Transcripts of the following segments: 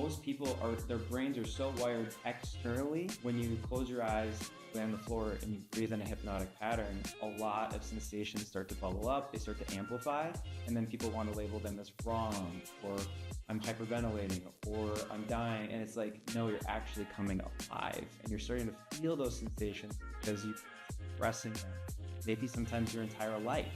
most people their brains are so wired externally. When you close your eyes, lay on the floor, and you breathe in a hypnotic pattern, a lot of sensations start to bubble up, they start to amplify, and then people want to label them as wrong, or I'm hyperventilating, or I'm dying. And it's like, no, you're actually coming alive, and you're starting to feel those sensations because you're expressing them, maybe sometimes your entire life.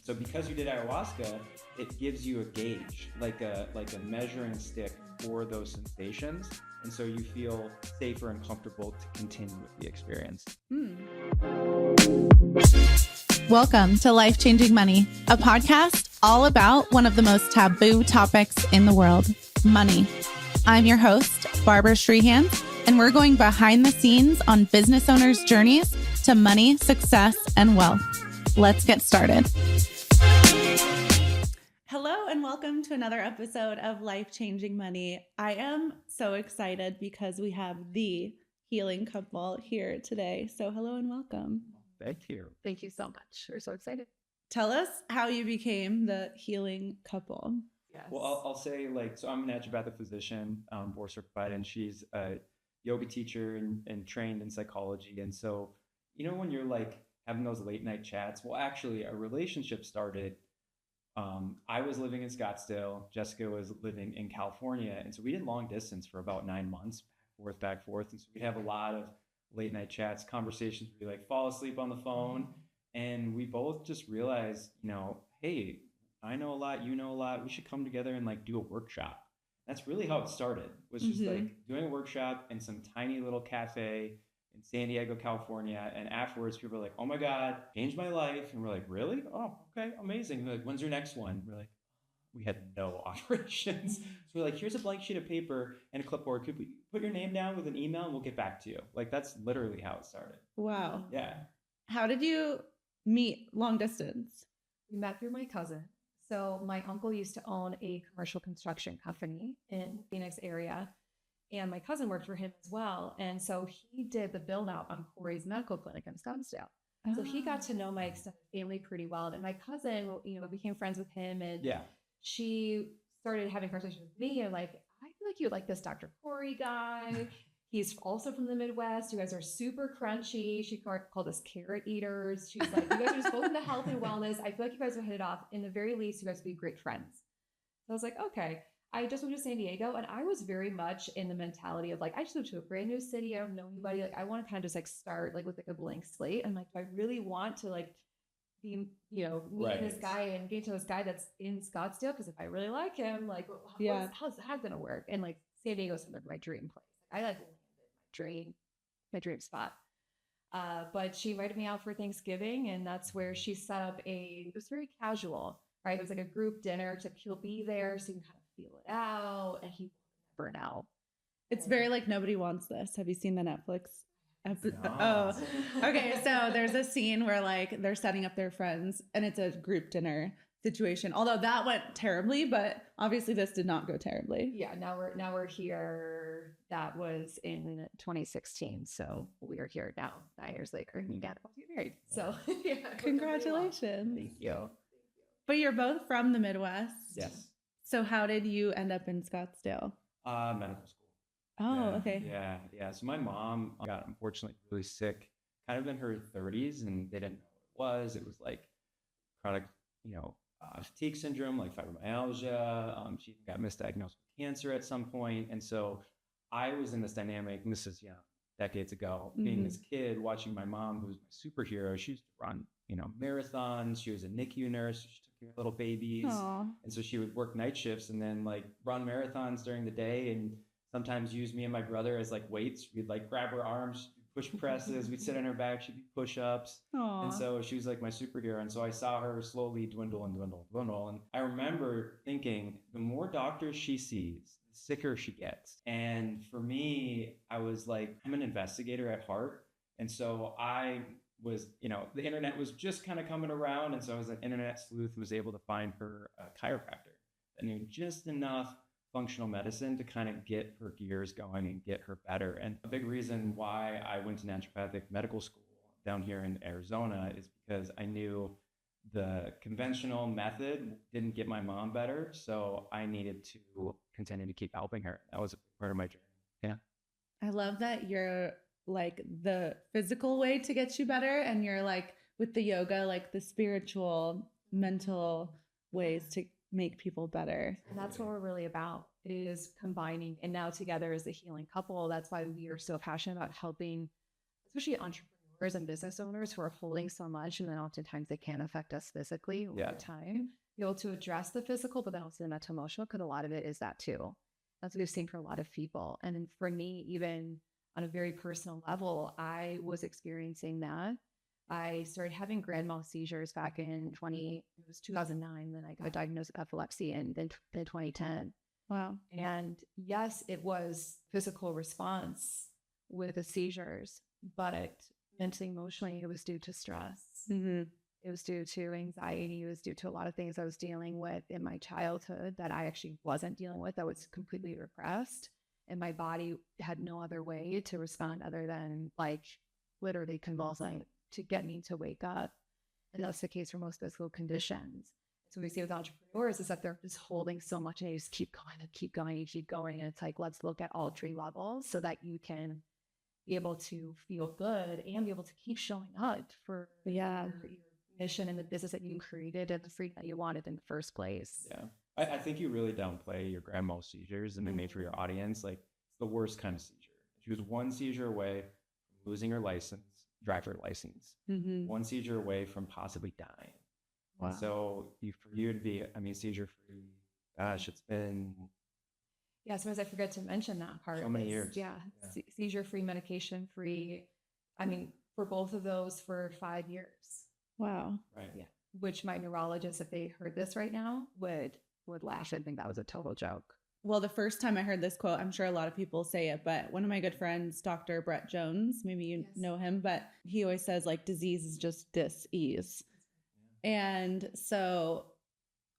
So because you did ayahuasca, it gives you a gauge, like a measuring stick for those sensations. And so you feel safer and comfortable to continue with the experience. Welcome to Life Changing Money, a podcast all about one of the most taboo topics in the world, money. I'm your host, Barbara Strehans, and we're going behind the scenes on business owners' journeys to money, success, and wealth. Let's get started. Hello and welcome to another episode of Life Changing Money. I am so excited because we have the healing couple here today. So hello and welcome. Thank you. Thank you so much. We're so excited. Tell us how you became the healing couple. Yes. Well, I'll say, so I'm a naturopathic physician, board certified, and she's a yoga teacher and trained in psychology. And so, when you're having those late night chats, well, actually a relationship started. I was living in Scottsdale, Jessica was living in California. And so we did long distance for about 9 months, back and forth. And so we'd have a lot of late night chats, conversations, we fall asleep on the phone. And we both just realized, hey, I know a lot, you know a lot. We should come together and do a workshop. That's really how it started, was just doing a workshop in some tiny little cafe in San Diego, California. And afterwards, people were like, oh my God, changed my life. And we're like, really? Oh, okay, amazing. They're like, when's your next one? We're like, we had no operations. So we're like, here's a blank sheet of paper and a clipboard. Could we put your name down with an email and we'll get back to you? That's literally how it started. Wow. Yeah. How did you meet long distance? We met through my cousin. So my uncle used to own a commercial construction company in the Phoenix area. And my cousin worked for him as well. And so he did the build out on Cory's medical clinic in Scottsdale. Oh. So he got to know my extended family pretty well. And my cousin, became friends with him. And she started having conversations with me. And I feel like you like this Dr. Cory guy. He's also from the Midwest. You guys are super crunchy. She called us carrot eaters. She's like, you guys are just both into health and wellness. I feel like you guys are hit it off. In the very least, you guys would be great friends. So I was like, okay. I just moved to San Diego, and I was very much in the mentality of I just moved to a brand new city. I don't know anybody. I want to kind of just start with a blank slate. I'm like, do I really want to be, meeting this guy and getting to this guy that's in Scottsdale? Because if I really like him, how's that going to work? And San Diego's my dream place. I landed my dream spot. But she invited me out for Thanksgiving, and that's where she set up it was very casual, right? It was a group dinner he'll be there so you can kind of feel it out, and he burn out. It's very Nobody Wants This. Have you seen the Netflix episode? No. Oh, okay. So there's a scene where they're setting up their friends, and it's a group dinner situation. Although that went terribly, but obviously this did not go terribly. Yeah. Now we're here. That was in 2016. So we are here now, 9 years later, and we got to get married. So Congratulations. Thank you. But you're both from the Midwest. Yes. So how did you end up in Scottsdale? Medical school. Oh, okay. Yeah. So my mom got unfortunately really sick, kind of in her 30s, and they didn't know what it was. It was chronic, fatigue syndrome, fibromyalgia. She got misdiagnosed with cancer at some point. And so I was in this dynamic, and this is, decades ago, being this kid, watching my mom, who's my superhero. She used to run, marathons. She was a NICU nurse. She took care of little babies. Aww. And so she would work night shifts and then run marathons during the day, and sometimes use me and my brother as weights. We'd grab her arms, push presses. We'd sit on her back. She'd do push-ups. Aww. And so she was my superhero. And so I saw her slowly dwindle. And I remember thinking, the more doctors she sees, the sicker she gets. And for me, I was I'm an investigator at heart. And so I was, the internet was just kind of coming around. And so I was an internet sleuth who was able to find her a chiropractor that knew just enough functional medicine to kind of get her gears going and get her better. And a big reason why I went to naturopathic medical school down here in Arizona is because I knew the conventional method didn't get my mom better. So I needed to continue to keep helping her. That was part of my journey. Yeah. I love that you're like the physical way to get you better, and you're like with the yoga, like the spiritual, mental ways to make people better. And that's what we're really about, is combining. And now together as a healing couple, that's why we are so passionate about helping, especially entrepreneurs and business owners who are holding so much. And then oftentimes they can affect us physically over time, be able to address the physical, but then also the mental emotional, because a lot of it is that too. That's what we've seen for a lot of people. And then for me, even on a very personal level, I was experiencing that. I started having grand mal seizures back in 2009. Then I got diagnosed with epilepsy in 2010. Wow. And yes, it was physical response with the seizures, but mentally, emotionally, it was due to stress. Mm-hmm. It was due to anxiety. It was due to a lot of things I was dealing with in my childhood that I actually wasn't dealing with, that was completely repressed. And my body had no other way to respond other than like literally convulsing to get me to wake up. And that's the case for most physical conditions. So we see with entrepreneurs is that they're just holding so much and they just keep going and keep going and keep going. And it's like, let's look at all 3 levels so that you can be able to feel good and be able to keep showing up for your mission and the business that you created and the freedom that you wanted in the first place. Yeah. I think you really downplay your grand mal seizures, and maybe for your audience, like it's the worst kind of seizure. She was 1 seizure away from losing her license, driver license, 1 seizure away from possibly dying. Wow. And so for you to be, seizure free, gosh, it's been. Yeah, sometimes I forget to mention that part. So many years. Yeah. Seizure free, medication free. For both of those for 5 years. Wow. Right. Yeah. Which my neurologist, if they heard this right now, would laugh and think that was a total joke. Well, the first time I heard this quote, I'm sure a lot of people say it, but one of my good friends, Dr. Brett Jones, maybe you know him, but he always says like disease is just dis-ease. And so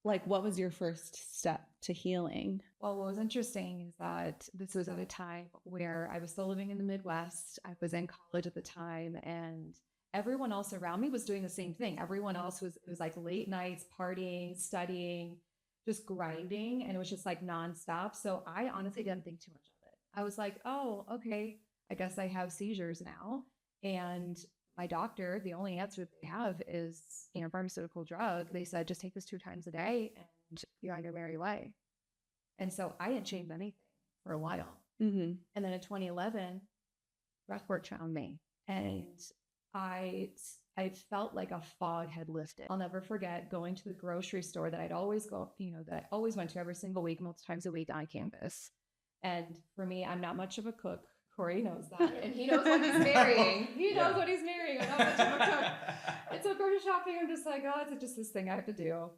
like, what was your first step to healing? Well, what was interesting is that this was at a time where I was still living in the Midwest. I was in college at the time, and everyone else around me was doing the same thing. Everyone else was like late nights, partying, studying, just grinding. And it was just like nonstop. So I honestly didn't think too much of it. I was like, oh, okay, I guess I have seizures now. And my doctor, the only answer they have is, pharmaceutical drug. They said, just take this 2 times a day and you're on your merry way. And so I didn't change anything for a while. Mm-hmm. And then in 2011, breathwork found me. And I felt like a fog had lifted. I'll never forget going to the grocery store that I'd always that I always went to every single week, multiple times a week on campus. And for me, I'm not much of a cook. Cory knows that. And he knows what he's marrying. He knows what he's marrying. I'm not much of a cook. And so grocery shopping, I'm just like, oh, it's just this thing I have to do.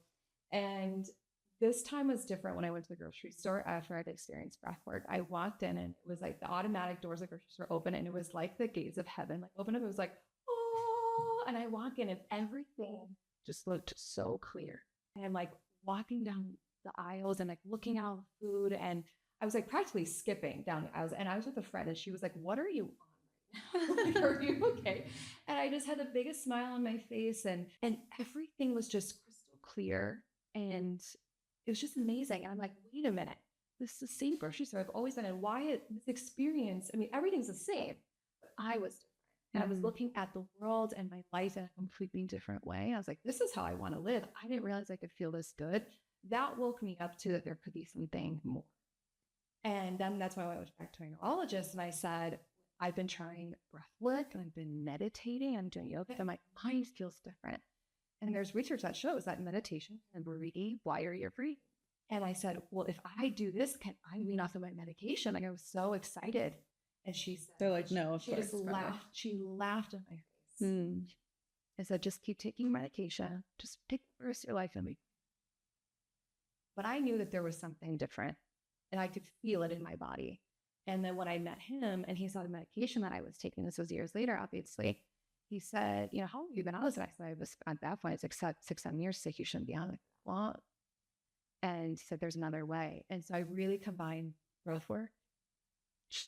And this time was different when I went to the grocery store after I'd experienced breathwork. I walked in and it was like the automatic doors of the grocery store open, and it was like the gates of heaven, like open up. It was like, oh, and I walk in and everything just looked so clear. And I'm like walking down the aisles and like looking at all the food, and I was like practically skipping down the aisles. And I was with a friend and she was like, what are you on right now? Like, are you okay? And I just had the biggest smile on my face, and everything was just crystal clear. And it was just amazing. And I'm like, wait a minute, this is the same grocery store I've always been in. Why this experience? Everything's the same, but I was different. And I was looking at the world and my life in a completely different way. I was like, this is how I want to live. I didn't realize I could feel this good. That woke me up to that there could be something more. And then that's why I went back to my neurologist and I said, I've been trying breathwork and I've been meditating and doing yoga, and my mind feels different. And there's research that shows that meditation can rewire your breathing. And I said, well, if I do this, can I wean off of my medication? Like, I was so excited. And she said, they're like, no, she just laughed. She laughed in my face. I said, just keep taking medication. Just take the rest of your life and be. But I knew that there was something different and I could feel it in my body. And then when I met him and he saw the medication that I was taking, this was years later, obviously, he said, how long have you been on this? And I said, I was at that point, it's like 6-7 years. So you shouldn't be on it that long. And he said, there's another way. And so I really combined breathwork,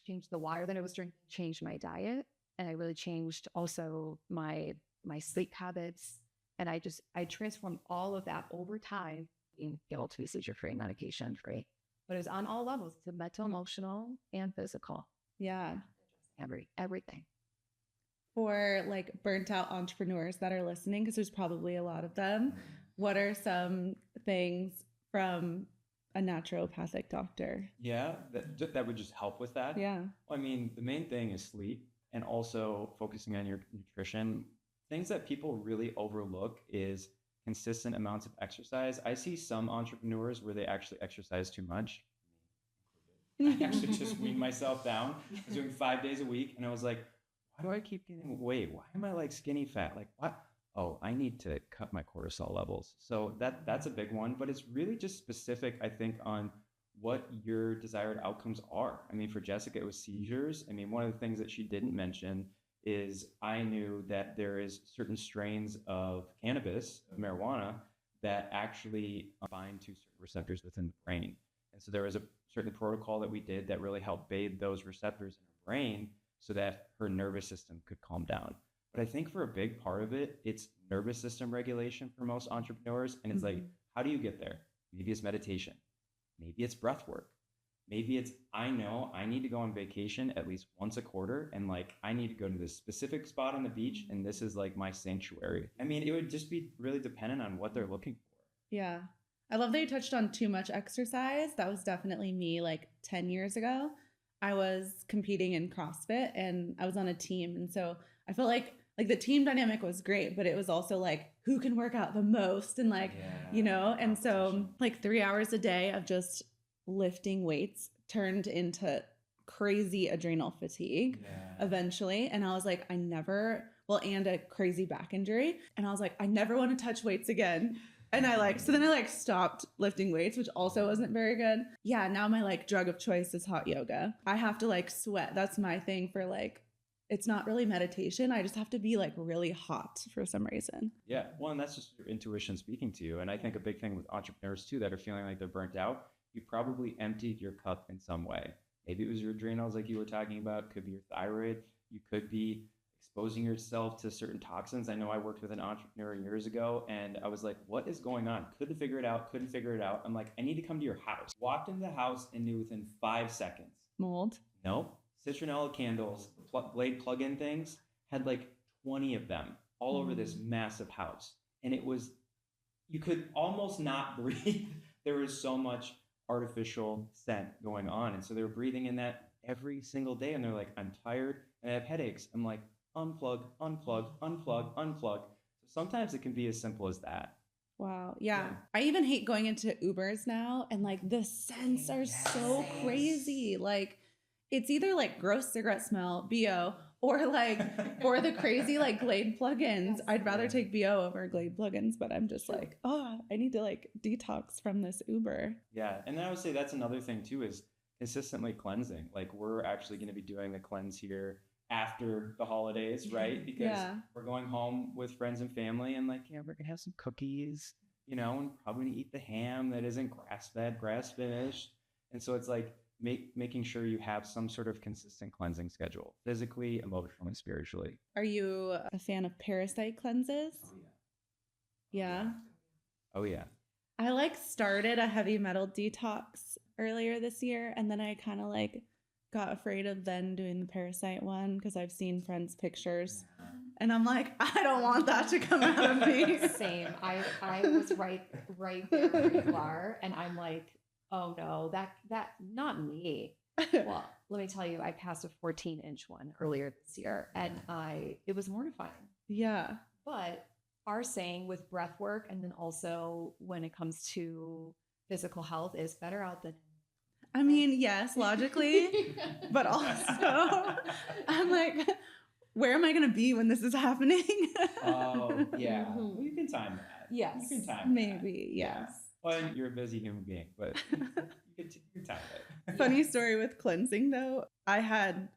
changed the water that I was drinking, changed my diet. And I really changed also my sleep habits. And I transformed all of that over time, being able to be seizure-free, medication-free. but it was on all levels, to mental, emotional, and physical. Yeah. Everything. For like burnt out entrepreneurs that are listening, because there's probably a lot of them, what are some things from a naturopathic doctor? Yeah, that would just help with that. Yeah. I mean, the main thing is sleep and also focusing on your nutrition. Things that people really overlook is consistent amounts of exercise. I see some entrepreneurs where they actually exercise too much. I actually just weaned myself down. I was doing 5 days a week, and I was like, why do I keep gaining weight? Why am I like skinny fat? Like, what? Oh, I need to cut my cortisol levels. So that's a big one, but it's really just specific, I think, on what your desired outcomes are. I mean, for Jessica, it was seizures. I mean, one of the things that she didn't mention is I knew that there is certain strains of cannabis, of marijuana, that actually bind to certain receptors within the brain. And so there was a certain protocol that we did that really helped bathe those receptors in her brain so that her nervous system could calm down. But I think for a big part of it, it's nervous system regulation for most entrepreneurs. And it's like, how do you get there? Maybe it's meditation. Maybe it's breath work. Maybe it's, I know I need to go on vacation at least once a quarter. And like, I need to go to this specific spot on the beach. And this is like my sanctuary. I mean, it would just be really dependent on what they're looking for. Yeah. I love that you touched on too much exercise. That was definitely me like 10 years ago. I was competing in CrossFit and I was on a team. And so I felt like the team dynamic was great, but it was also like, who can work out the most? And like, you know, and so like 3 hours a day of just lifting weights turned into crazy adrenal fatigue eventually. And I was like, and a crazy back injury. And I was like, I never want to touch weights again. And so then I stopped lifting weights, which also wasn't very good. Yeah. Now my drug of choice is hot yoga. I have to sweat. That's my thing for it's not really meditation. I just have to be really hot for some reason. Yeah. Well, and that's just your intuition speaking to you. And I think a big thing with entrepreneurs too, that are feeling like they're burnt out, you probably emptied your cup in some way. Maybe it was your adrenals like you were talking about, could be your thyroid. You could be exposing yourself to certain toxins. I know I worked with an entrepreneur years ago and I was like, what is going on? Couldn't figure it out. I'm like, I need to come to your house. Walked into the house and knew within 5 seconds. Mold? Nope. Citronella candles, blade plug-in things, had 20 of them all over this massive house. And it was, you could almost not breathe. There was so much artificial scent going on. And so they were breathing in that every single day. And they're like, I'm tired and I have headaches. I'm like, unplug. So sometimes it can be as simple as that. Wow. Yeah. I even hate going into Ubers now. And the scents are so crazy. It's either gross cigarette smell, BO, or or the crazy Glade plugins. I'd rather take BO over Glade plugins, but I'm just I need to detox from this Uber. Yeah. And then I would say that's another thing too, is consistently cleansing. We're actually going to be doing the cleanse here after the holidays, right? Because we're going home with friends and family and we're going to have some cookies, and probably going to eat the ham that isn't grass-fed, grass-finished. And so it's making sure you have some sort of consistent cleansing schedule, physically, emotionally, spiritually. Are you a fan of parasite cleanses? Oh, yeah. Oh, yeah. I started a heavy metal detox earlier this year, and then I kind of got afraid of then doing the parasite one because I've seen friends' pictures. And I'm I don't want that to come out of me. Same. I was right there where you are. And I'm oh no, that not me. Well, let me tell you, I passed a 14-inch one earlier this year and it was mortifying. Yeah. But our saying with breath work and then also when it comes to physical health is better out than in. I mean, yes, logically, but also I'm where am I going to be when this is happening? Oh, yeah. Well, you can time that. Yes. You can time maybe, that. yes. Yeah. Well, you're a busy human being, but you can time it. Funny story with cleansing, though. I had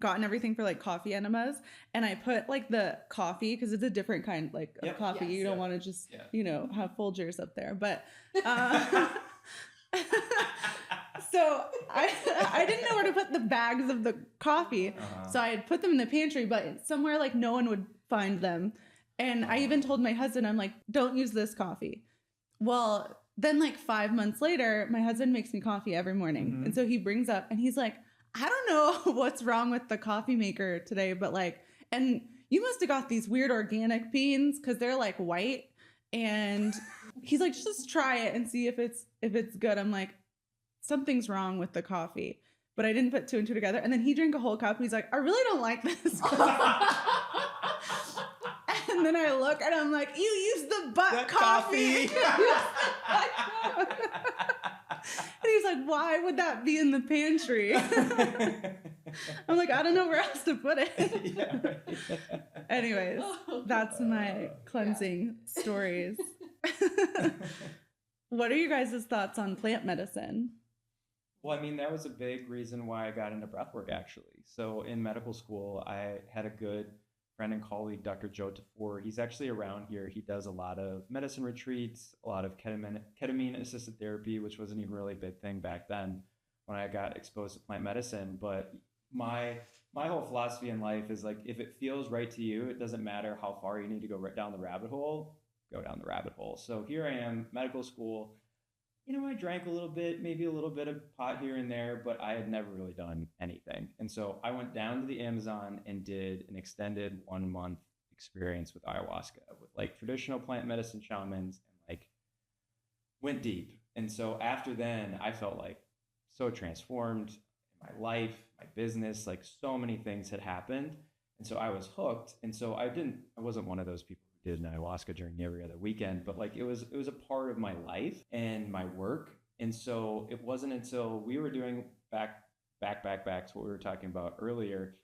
gotten everything for coffee enemas, and I put the coffee, because it's a different kind of coffee. You don't want to just, have Folgers up there. But so I didn't know where to put the bags of the coffee. So I had put them in the pantry, but somewhere no one would find them. And I even told my husband, I'm don't use this coffee. Well, then like 5 months later, my husband makes me coffee every morning. Mm-hmm. And so he brings up and he's like, I don't know what's wrong with the coffee maker today, but like, and you must have got these weird organic beans because they're like white. And he's like, just try it and see if it's good. I'm like, something's wrong with the coffee. But I didn't put two and two together. And then he drank a whole cup. And he's like, I really don't like this. And then I look and I'm like, you used the butt coffee. And he's like, why would that be in the pantry? I'm like, I don't know where else to put it. Yeah, right. Anyways, that's my cleansing stories. What are you guys' thoughts on plant medicine? Well, I mean, that was a big reason why I got into breathwork, actually. So in medical school, I had a good friend and colleague, Dr. Joe Tafur. He's actually around here. He does a lot of medicine retreats, a lot of ketamine-assisted therapy, which wasn't even really a big thing back then when I got exposed to plant medicine. But my whole philosophy in life is like, if it feels right to you, it doesn't matter how far you need to go right down the rabbit hole, go down the rabbit hole. So here I am, medical school. You know, I drank a little bit, maybe a little bit of pot here and there, but I had never really done anything. And so I went down to the Amazon and did an extended 1 month experience with ayahuasca, with like traditional plant medicine shamans, and like went deep. And so after then, I felt like so transformed in my life, my business, like so many things had happened. And so I was hooked. And so I wasn't one of those people did an ayahuasca during every other weekend, but like it was a part of my life and my work. And so it wasn't until we were doing back to what we were talking about earlier,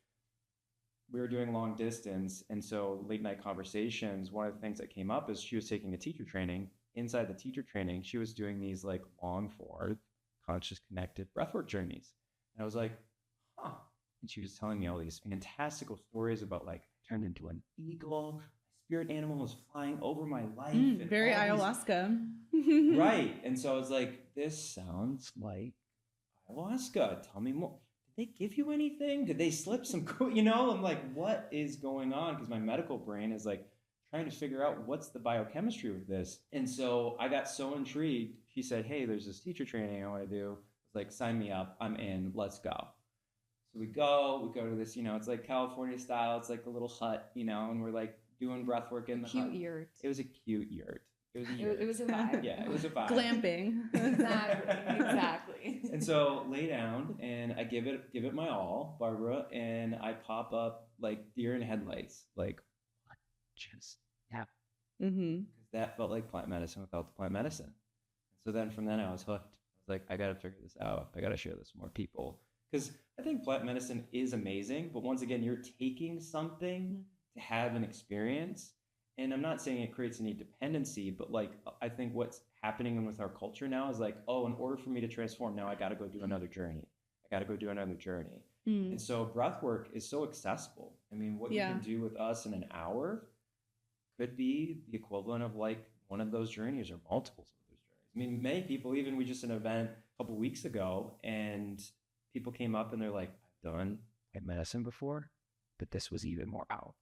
we were doing long distance. And so late night conversations, one of the things that came up is she was taking a teacher training. Inside the teacher training, she was doing these like long form, conscious connected breathwork journeys. And I was like, huh. And she was telling me all these fantastical stories about like I turned into an eagle. Spirit animal was flying over my life. And very ayahuasca. Right. And so I was like, this sounds like ayahuasca. Tell me more. Did they give you anything? Did they slip some, I'm like, what is going on? Because my medical brain is like trying to figure out what's the biochemistry with this. And so I got so intrigued. She said, hey, there's this teacher training I want to do. I was like, sign me up. I'm in. Let's go. So we go to this, it's like California style. It's like a little hut, and we're like, doing breath work in the hut. Yurt. It was a cute yurt. It was a yurt. It was a vibe. Yeah, it was a vibe. Glamping. Exactly. And so lay down and I give it my all, Barbara, and I pop up like deer in headlights. Like, what just happened? Mm-hmm. That felt like plant medicine without the plant medicine. So then from then I was hooked. I was like, I got to figure this out. I got to share this with more people. Because I think plant medicine is amazing, but once again, you're taking something to have an experience. And I'm not saying it creates any dependency, but like, I think what's happening with our culture now is like, oh, in order for me to transform, now I got to go do another journey. And so breath work is so accessible. I mean, what you can do with us in an hour could be the equivalent of like one of those journeys or multiples of those journeys. I mean, many people, even we just had an event a couple weeks ago and people came up and they're like, I've done medicine before, but this was even more powerful.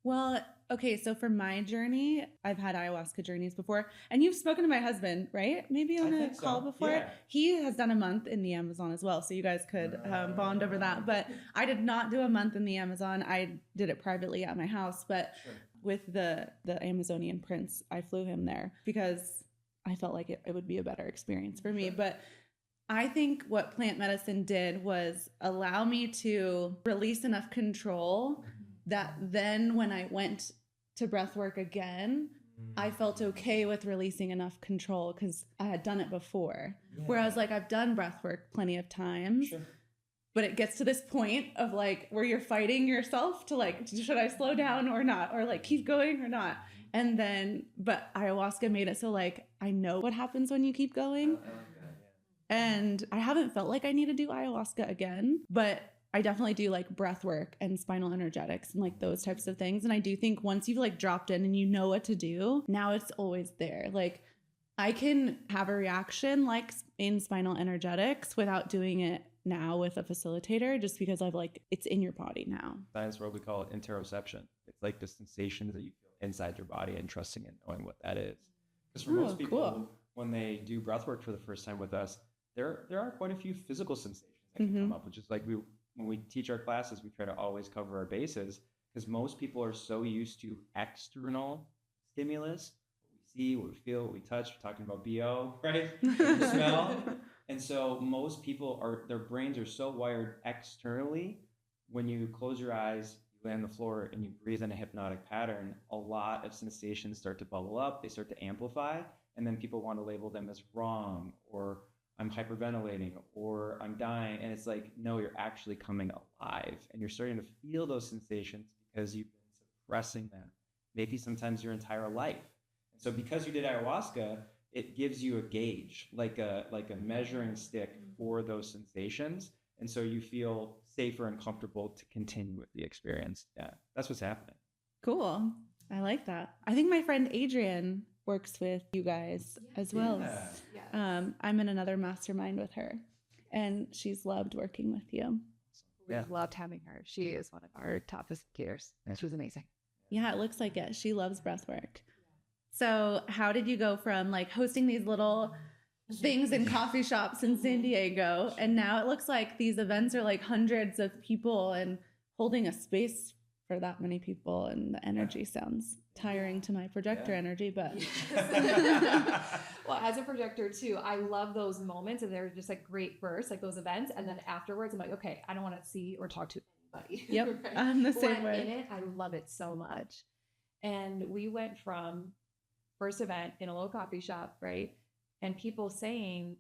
Well, okay, so for my journey, I've had ayahuasca journeys before, and you've spoken to my husband, right? Maybe on a call before. Yeah. He has done a month in the Amazon as well, so you guys could bond over that. But I did not do a month in the Amazon. I did it privately at my house, but with the Amazonian prince, I flew him there because I felt like it would be a better experience for me. But I think what plant medicine did was allow me to release enough control that then when I went to breath work again, I felt okay with releasing enough control because I had done it before. Yeah. Whereas like I've done breath work plenty of times, but it gets to this point of like where you're fighting yourself to like, should I slow down or not? Or like keep going or not? And then, but ayahuasca made it so like, I know what happens when you keep going. And I haven't felt like I need to do ayahuasca again, but I definitely do like breath work and spinal energetics and like those types of things. And I do think once you've like dropped in and you know what to do, now it's always there. Like I can have a reaction like in spinal energetics without doing it now with a facilitator, just because I've like, it's in your body now. Science world, we call it interoception. It's like the sensations that you feel inside your body and trusting and knowing what that is. Because for most people, when they do breath work for the first time with us, there are quite a few physical sensations that can come up, which is like when we teach our classes, we try to always cover our bases because most people are so used to external stimulus, what we see, what we feel, what we touch. We're talking about BO, right? What we smell. And so most people their brains are so wired externally. When you close your eyes, you lay on the floor and you breathe in a hypnotic pattern, a lot of sensations start to bubble up, they start to amplify, and then people want to label them as wrong, or I'm hyperventilating, or I'm dying. And it's like, no, you're actually coming alive and you're starting to feel those sensations because you've been suppressing them, maybe sometimes your entire life. And so because you did ayahuasca, it gives you a gauge, like a measuring stick for those sensations. And so you feel safer and comfortable to continue with the experience. Yeah, that's what's happening. Cool. I like that. I think my friend Adrian works with you guys as well. Yeah. I'm in another mastermind with her, and she's loved working with you. We loved having her. She is one of our top facilitators. She was amazing. Yeah, it looks like it. She loves breath work. So how did you go from like hosting these little things in coffee shops in San Diego, and now it looks like these events are like hundreds of people and holding a space for that many people, and the energy sounds tiring to my projector energy, but well, as a projector too, I love those moments, and they're just like great bursts, like those events, and then afterwards I'm like, okay, I don't want to see or talk to anybody. Yep. Right? I'm the But same when way. I'm in it, I love it so much. And we went from first event in a little coffee shop, right, and people saying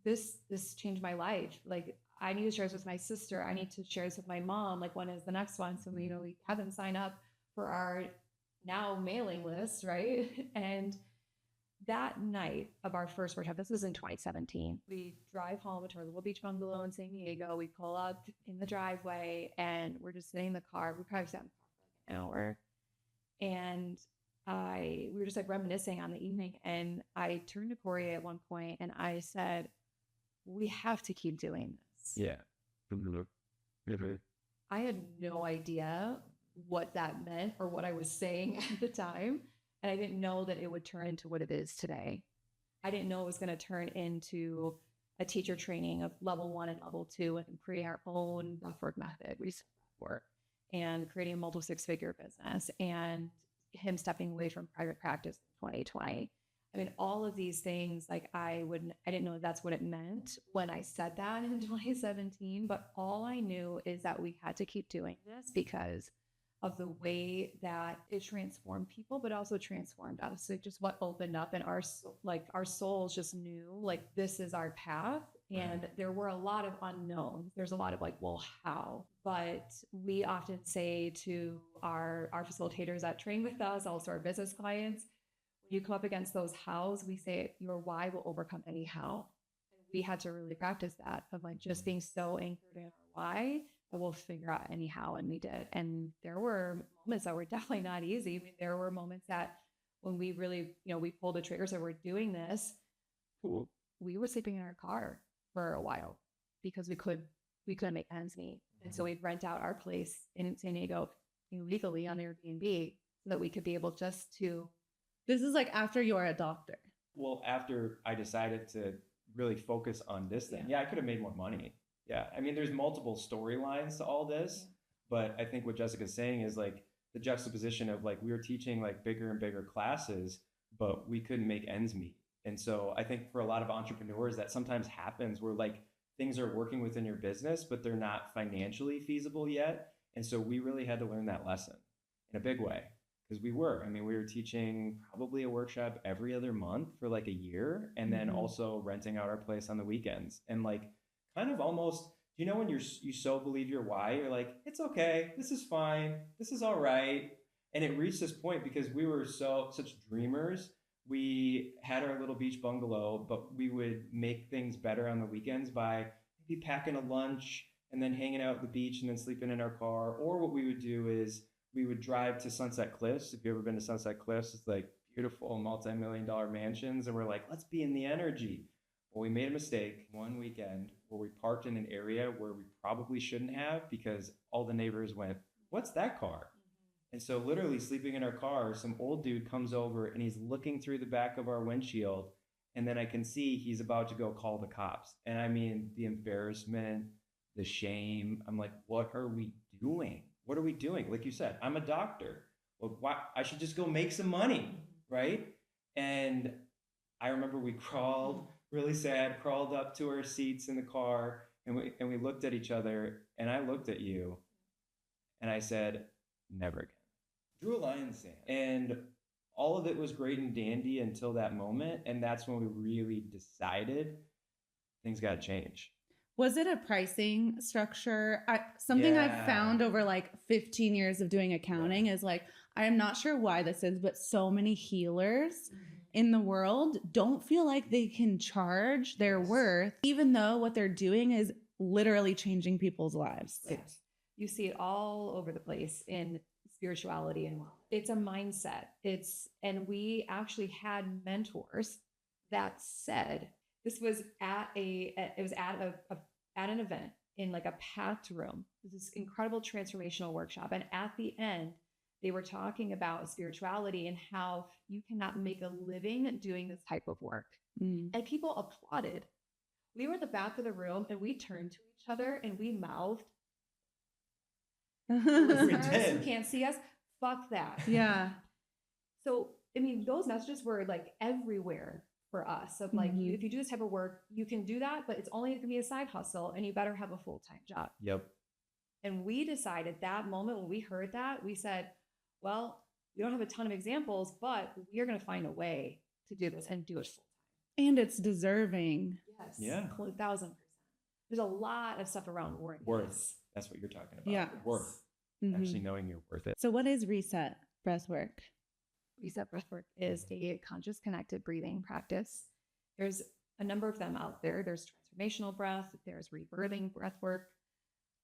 this changed my life, like I need to share this with my sister, I need to share this with my mom, like when is the next one? So we have them sign up for our now mailing list, right? And that night of our first workshop, this was in 2017, we drive home to our little beach bungalow in San Diego. We pull up in the driveway and we're just sitting in the car. We probably sat in the car for like an hour, and we were just like reminiscing on the evening. And I turned to Cory at one point and I said, we have to keep doing this. Yeah. I had no idea what that meant or what I was saying at the time. And I didn't know that it would turn into what it is today. I didn't know it was going to turn into a teacher training of level 1 and level 2 and create our own breathwork method, Reset Breathwork, and creating a multiple 6-figure business, and him stepping away from private practice in 2020. I mean, all of these things, like I didn't know that's what it meant when I said that in 2017, but all I knew is that we had to keep doing this because of the way that it transformed people, but also transformed us. Like just what opened up, and our souls just knew like this is our path. And there were a lot of unknowns. There's a lot of like, well, how? But we often say to our facilitators that train with us, also our business clients, when you come up against those hows, we say your why will overcome any how. And we had to really practice that of like just being so anchored in our why that we'll figure out any how, and we did. And there were moments that were definitely not easy. I mean, there were moments that when we really, we pulled the trigger, so we're doing this, we were sleeping in our car for a while because we couldn't make ends meet. And so we'd rent out our place in San Diego illegally on Airbnb so that we could be able just to. This is like after you're a doctor. Well, after I decided to really focus on this thing, I could have made more money. Yeah. I mean, there's multiple storylines to all this, but I think what Jessica's saying is like the juxtaposition of like, we were teaching like bigger and bigger classes, but we couldn't make ends meet. And so I think for a lot of entrepreneurs that sometimes happens where like things are working within your business, but they're not financially feasible yet. And so we really had to learn that lesson in a big way. Because we were teaching probably a workshop every other month for like a year, and then also renting out our place on the weekends. And like kind of almost, when you so believe your why, you're like, it's okay, this is fine, this is all right. And it reached this point because we were such dreamers. We had our little beach bungalow, but we would make things better on the weekends by maybe packing a lunch and then hanging out at the beach and then sleeping in our car. Or what we would do is we would drive to Sunset Cliffs. If you've ever been to Sunset Cliffs, it's like beautiful multi-million-dollar mansions. And we're like, let's be in the energy. Well, we made a mistake one weekend where we parked in an area where we probably shouldn't have because all the neighbors went, what's that car? And so literally sleeping in our car, some old dude comes over and he's looking through the back of our windshield And then I can see he's about to go call the cops. And I mean, the embarrassment, the shame. I'm like, what are we doing? What are we doing? Like you said, I'm a doctor. Well, why? I should just go make some money, right? And I remember we crawled, really sad, crawled up to our seats in the car, and we looked at each other, and I looked at you, and I said, never again. Drew a line in the sand. And all of it was great and dandy until that moment, and that's when we really decided things got to change. Was it a pricing structure? Something I've found over like 15 years of doing accounting is like, I am not sure why this is, but so many healers in the world don't feel like they can charge their worth, even though what they're doing is literally changing people's lives. You see it all over the place in spirituality and wellness. It's a mindset. And we actually had mentors that said, this was at an event in like a packed room. It was this incredible transformational workshop. And at the end, they were talking about spirituality and how you cannot make a living doing this type of work. And people applauded. We were at the back of the room and we turned to each other and we mouthed, listeners who can't see us, fuck that. Yeah. So, I mean, those messages were like everywhere for us of like, if you do this type of work, you can do that, but it's only going to be a side hustle and you better have a full-time job. Yep. And we decided that moment when we heard that, we said, well, we don't have a ton of examples, but we are going to find a way to do this and do it full-time. And it's deserving. Yes. Yeah. 1,000%. There's a lot of stuff around worth. That's what you're talking about. Yeah. Worth. Actually knowing you're worth it. So what is Reset Breathwork? Reset Breathwork is a conscious connected breathing practice. There's a number of them out there. There's transformational breath. There's rebirthing breathwork.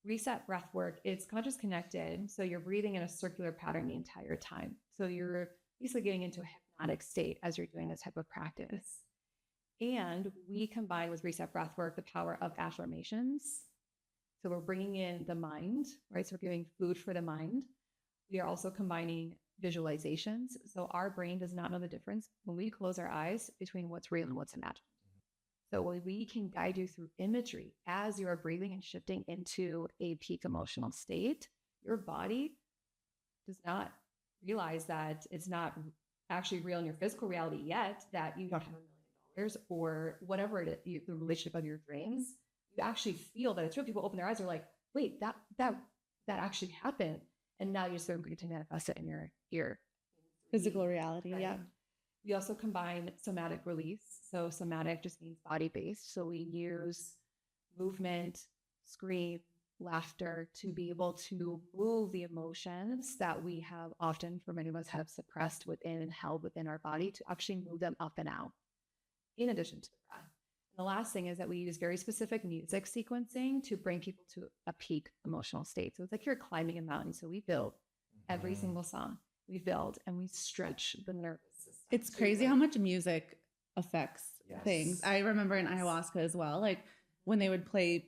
Reset Breathwork, it's conscious connected. So you're breathing in a circular pattern the entire time. So you're basically getting into a hypnotic state as you're doing this type of practice. And we combine with Reset Breathwork the power of affirmations. So we're bringing in the mind, right? So we're giving food for the mind. We are also combining visualizations. So our brain does not know the difference when we close our eyes between what's real and what's imagined. So we can guide you through imagery as you are breathing and shifting into a peak emotional state. Your body does not realize that it's not actually real in your physical reality yet, that you don't have $1 million or whatever it is, the relationship of your dreams. You actually feel that it's real. People open their eyes, they're like, wait, that actually happened. And now you're sort of going to manifest it in your Physical reality. Right? Yeah. We also combine somatic release. So somatic just means body-based. So we use movement, scream, laughter to be able to move the emotions that we have often, for many of us, have suppressed within and held within our body, to actually move them up and out, in addition to the breath. And the last thing is that we use very specific music sequencing to bring people to a peak emotional state. So it's like you're climbing a mountain. So we build every single song. We build and we stretch the nervous system. It's crazy how much music affects things. I remember in ayahuasca as well, like when they would play,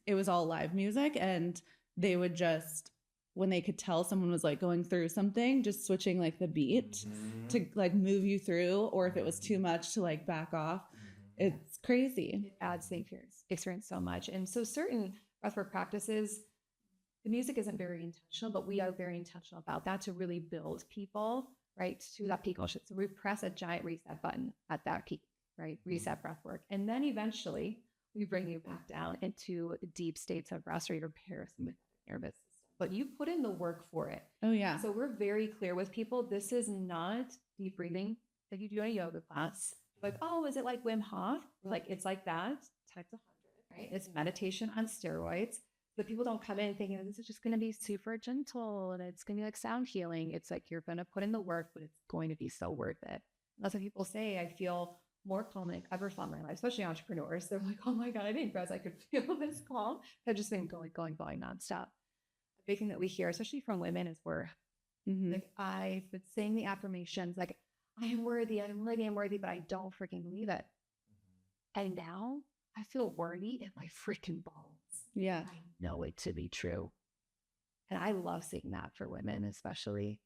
it was all live music, and they would just, when they could tell someone was like going through something, just switching like the beat to like move you through, or if it was too much to like back off. It's crazy. It adds the experience so much. And so certain breathwork practices, the music isn't very intentional, but we are very intentional about that to really build people, right, to that peak emotion. So we press a giant reset button at that peak, right? Reset breathwork. And then eventually we bring you back down into the deep states of rest or your parasympathetic nervous system. But you put in the work for it. Oh, yeah. So we're very clear with people. This is not deep breathing like you do in a yoga class. Like, oh, is it like Wim Hof? Like, it's like that times 100, right? It's meditation on steroids. But people don't come in thinking this is just going to be super gentle and it's going to be like sound healing. It's like you're going to put in the work, but it's going to be so worth it. And that's what people say. I feel more calm than I've ever felt in my life, especially entrepreneurs. They're like, oh my God, I didn't realize I could feel this calm. I've just been going nonstop. A big thing that we hear, especially from women, is worth. Like, I've been saying the affirmations, like, I am worthy, but I don't freaking believe it. And now I feel worthy in my freaking balls. Yeah. I know it to be true. And I love seeing that for women, especially.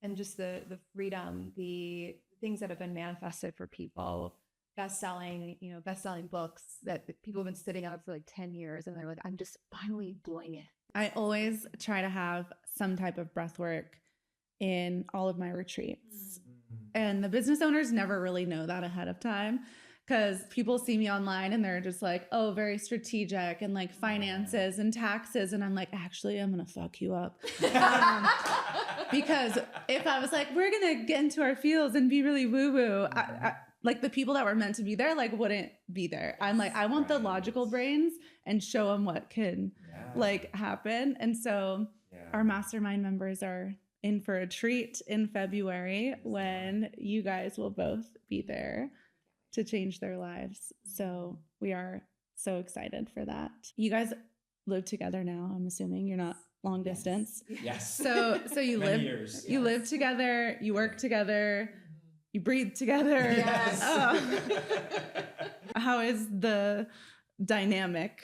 And just the freedom, the things that have been manifested for people best-selling books that people have been sitting on for like 10 years. And they're like, I'm just finally doing it. I always try to have some type of breath work in all of my retreats. And the business owners never really know that ahead of time, because people see me online and they're just like, oh, very strategic and like finances and taxes. And I'm like, actually, I'm going to fuck you up. Because if I was like, we're going to get into our fields and be really woo-woo, like the people that were meant to be there, like wouldn't be there. I'm like, I want the logical brains and show them what can like happen. And so our mastermind members are in for a treat in February when you guys will both be there to change their lives. So we are so excited for that. You guys live together now, I'm assuming. You're not long distance. Yes. So you Many live years. You live together, you work together, you breathe together. Yes. How is the dynamic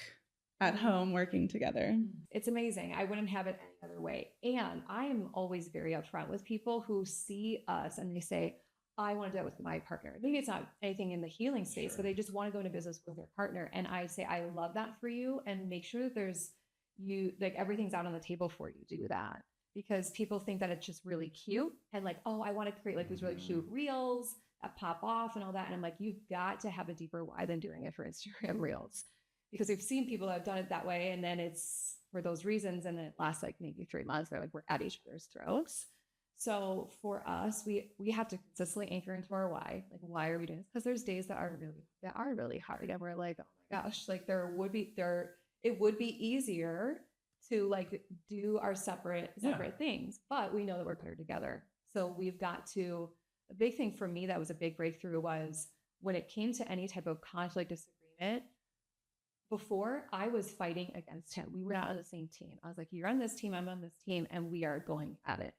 at home working together? It's amazing. I wouldn't have it any other way. And I am always very upfront with people who see us and they say, I want to do that with my partner. Maybe it's not anything in the healing space, but they just want to go into business with their partner. And I say, I love that for you, and make sure that everything's out on the table for you to do that. Because people think that it's just really cute and like, oh, I want to create like these really cute reels that pop off and all that. And I'm like, you've got to have a deeper why than doing it for Instagram reels. Because we've seen people that have done it that way, and then it's for those reasons, and then it lasts like maybe 3 months. They're like, we're at each other's throats. So for us, we have to consistently anchor into our why. Like, why are we doing this? Because there's days that are really hard, and we're like, oh my gosh, like it would be easier to like do our separate things, but we know that we're better together. So we've got to. A big thing for me that was a big breakthrough was when it came to any type of conflict, disagreement. Before, I was fighting against him. We were not on the same team. I was like, you're on this team, I'm on this team, and we are going at it.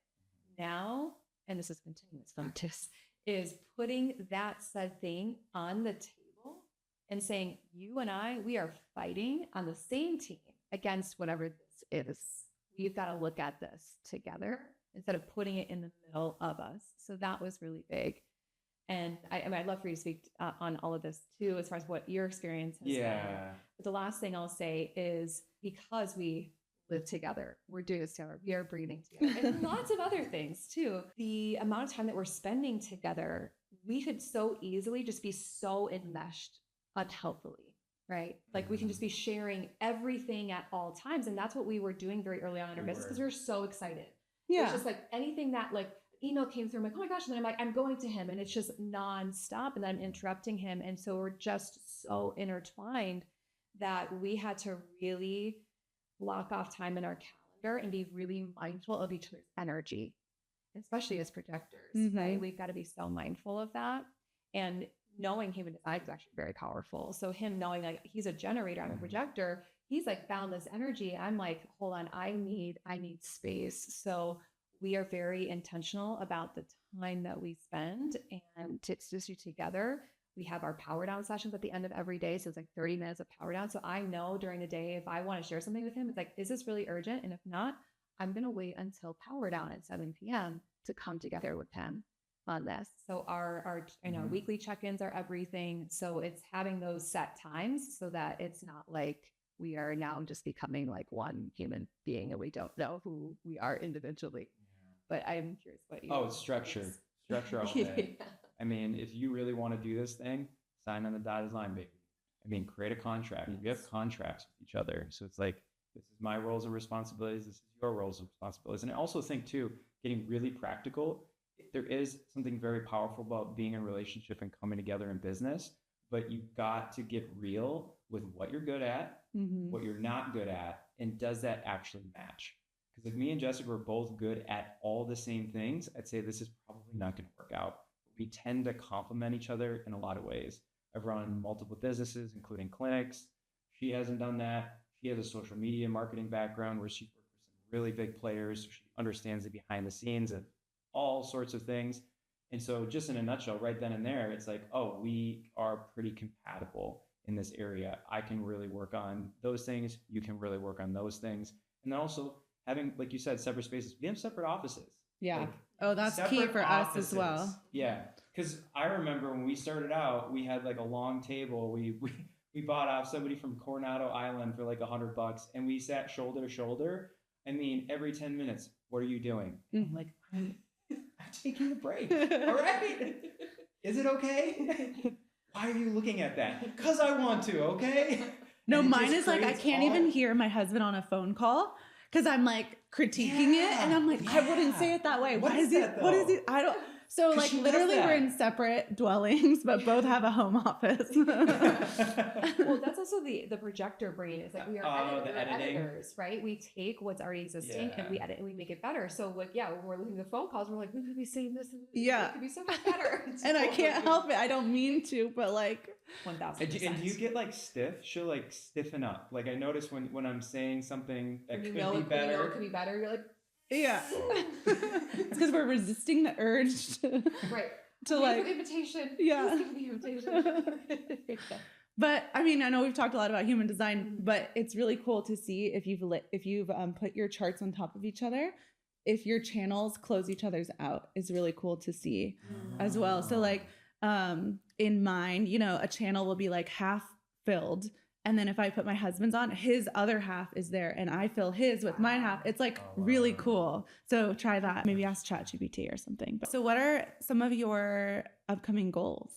Now, and this is continuous focus, is putting that said thing on the table and saying, you and I, we are fighting on the same team against whatever this is. We've got to look at this together instead of putting it in the middle of us. So that was really big. And I'd love for you to speak on all of this too, as far as what your experience has been. But the last thing I'll say is, because we live together, we're doing this together, we are breathing together, and lots of other things too. The amount of time that we're spending together, we could so easily just be so enmeshed unhealthily, right? Like we can just be sharing everything at all times. And that's what we were doing very early on in our business, because we were so excited. Yeah. It's just like anything that like email came through, I'm like, oh my gosh. And then I'm like, I'm going to him, and it's just nonstop, and then I'm interrupting him. And so we're just so intertwined that we had to really block off time in our calendar and be really mindful of each other's energy, especially as projectors, right? We've got to be so mindful of that. And knowing human design is actually very powerful. So him knowing like he's a generator, I'm a projector, he's like found this energy. I'm like, hold on, I need space. So we are very intentional about the time that we spend, and to just do together. We have our power down sessions at the end of every day. So it's like 30 minutes of power down. So I know during the day, if I want to share something with him, it's like, is this really urgent? And if not, I'm going to wait until power down at 7 p.m. to come together with him on this. So our weekly check-ins are everything. So it's having those set times so that it's not like we are now just becoming like one human being and we don't know who we are individually. But I'm curious what you. Oh, it's structure. Structure all day. I mean, if you really want to do this thing, sign on the dotted line, baby. I mean, create a contract. We have contracts with each other. So it's like, this is my roles and responsibilities. This is your roles and responsibilities. And I also think too, getting really practical, there is something very powerful about being in a relationship and coming together in business, but you've got to get real with what you're good at, what you're not good at, and does that actually match? Because if me and Jessica are both good at all the same things, I'd say this is probably not going to work out. We tend to complement each other in a lot of ways. I've run multiple businesses, including clinics. She hasn't done that. She has a social media marketing background where she worked with some really big players. So she understands the behind the scenes of all sorts of things. And so just in a nutshell, right then and there, it's like, oh, we are pretty compatible in this area. I can really work on those things. You can really work on those things. And then also having, like you said, separate spaces. We have separate offices. Yeah. Like, oh, that's key for us as well. Yeah. because I remember when we started out, we had like a long table. We bought off somebody from Coronado Island for like $100, and we sat shoulder to shoulder. I mean, every 10 minutes, what are you doing? I'm like, I'm taking a break. All right. Is it okay? Why are you looking at that? Because I want to, okay? No, mine is like, I can't even hear my husband on a phone call because I'm like critiquing it. And I'm like, I wouldn't say it that way. What is it? I don't. So like literally we're in separate dwellings, but both have a home office. Well, that's also the projector brain is like we are editors, right? We take what's already existing and we edit and we make it better. So like, when we're looking at phone calls, we're like, we could be saying this. It could be so much better. And I can't help it. I don't mean to, but like 1000%. And do you get like stiff? She'll like stiffen up. Like I notice when I'm saying something that could be better. It could be better. You're like, yeah. It's because we're resisting the urge to like invitation. Yeah. Invitation. But I mean, I know we've talked a lot about human design, but it's really cool to see if you've put your charts on top of each other, if your channels close each other's out is really cool to see as well. So like in mine, a channel will be like half filled. And then if I put my husband's on, his other half is there and I fill his with my half. It's like really cool. So try that. Maybe ask ChatGPT or something. So what are some of your upcoming goals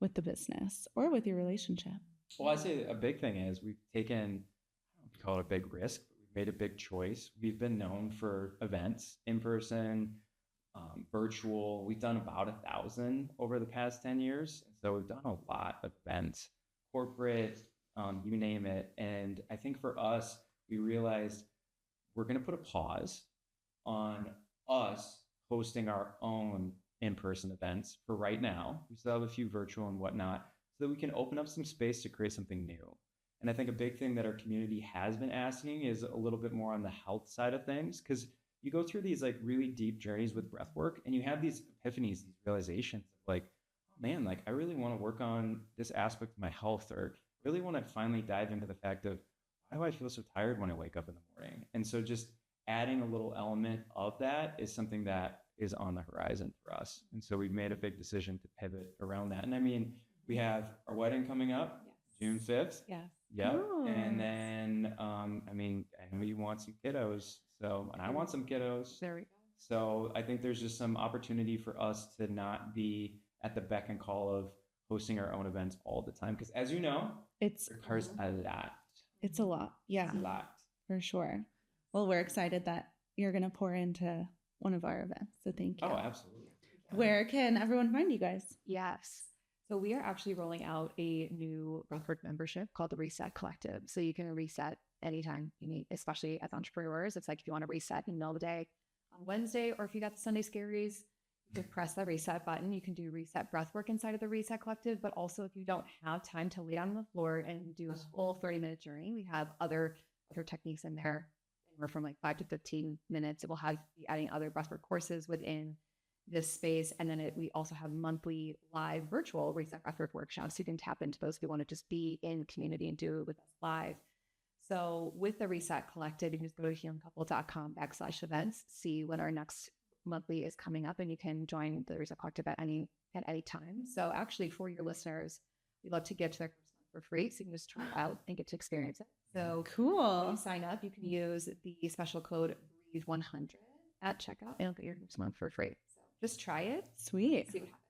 with the business or with your relationship? Well, I say a big thing is we've taken, I don't know if you call it a big risk, but we've made a big choice. We've been known for events, in person, virtual. We've done about 1,000 over the past 10 years. So we've done a lot of events, corporate, you name it. And I think for us, we realized we're going to put a pause on us hosting our own in-person events for right now. We still have a few virtual and whatnot, so that we can open up some space to create something new. And I think a big thing that our community has been asking is a little bit more on the health side of things, because you go through these like really deep journeys with breath work and you have these epiphanies, these realizations like, oh man, like I really want to work on this aspect of my health, or really want to finally dive into the fact of why do I feel so tired when I wake up in the morning? And so just adding a little element of that is something that is on the horizon for us. And so we've made a big decision to pivot around that. And I mean, we have our wedding coming up June 5th. Yes. Yep. Oh. And then, and we want some kiddos. So, and I want some kiddos. There we go. So I think there's just some opportunity for us to not be at the beck and call of hosting our own events all the time. Because as you know, it requires a lot. It's a lot. Yeah. It's a lot. For sure. Well, we're excited that you're going to pour into one of our events. So thank you. Oh, absolutely. Where can everyone find you guys? Yes. So we are actually rolling out a new breathwork membership called the Reset Collective. So you can reset anytime you need, especially as entrepreneurs. It's like if you want to reset in the middle of the day on Wednesday, or if you got the Sunday scaries, you can press the reset button. You can do reset breathwork inside of the Reset Collective. But also if you don't have time to lay down on the floor and do a full 30-minute journey, we have other techniques in there. We're from like 5 to 15 minutes. It will have be adding other breathwork courses within this space. And then we also have monthly live virtual Reset Breathwork workshops. So you can tap into those if you want to just be in community and do it with us live. So with the Reset Collective, you can just go to healingcouple.com/events, see when our next monthly is coming up, and you can join the Reset Collective at any time. So actually for your listeners, we'd love to give to their for free. So you can just try it out and get to experience it. So cool. When you sign up, you can use the special code BREATHE100 at checkout and you'll get your first month for free. So just try it. Sweet. See what happens.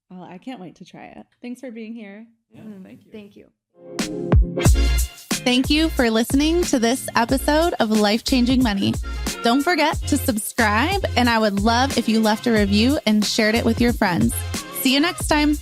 Well, I can't wait to try it. Thanks for being here. Yeah, thank you. Thank you. Thank you for listening to this episode of Life Changing Money. Don't forget to subscribe, and I would love if you left a review and shared it with your friends. See you next time.